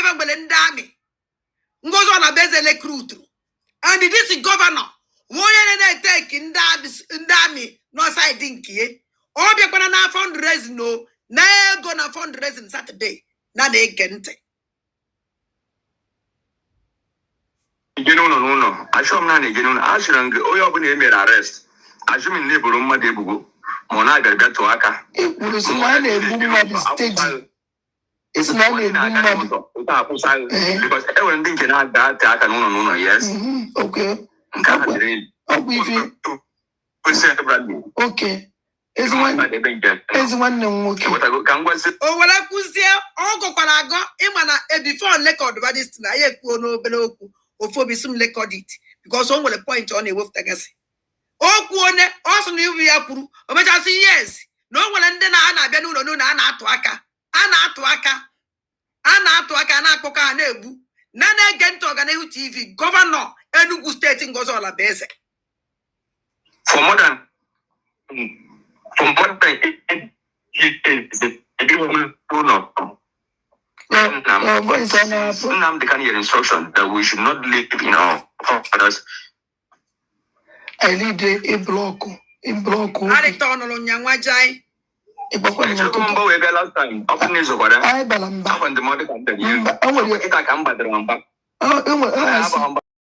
Nava Belendami. Ngoes on a beze recruit. And this is governor. Woye take in Dami, no side dinky. All the banana fundraising no. Na gonna fundraising Saturday. Na de gente. No. I show man again. I should open a arrest. I should mean neighbor Madebugo. Monaga got to Aka. It was not a boom stage. It's not a boom because everyone thinking that I can no, yes. Okay. Okay. Is one okay. Oh, well, I could say, Uncle Palago, Imana, before record about this, I no beloku, or for some record it, because one will a point on a wolf tagasi. Oh, Kuone, also knew we are Puru, or better say yes. No one and then Anna Benuno, Anna Tuaka, Anna Poka, Nebu, Nana again to Organu TV, Governor, Enugu State in Gozola Base. For more than Nam can hear instruction that we should not live in our others. I lead a block. I turn on Yangwajai. I balamba. I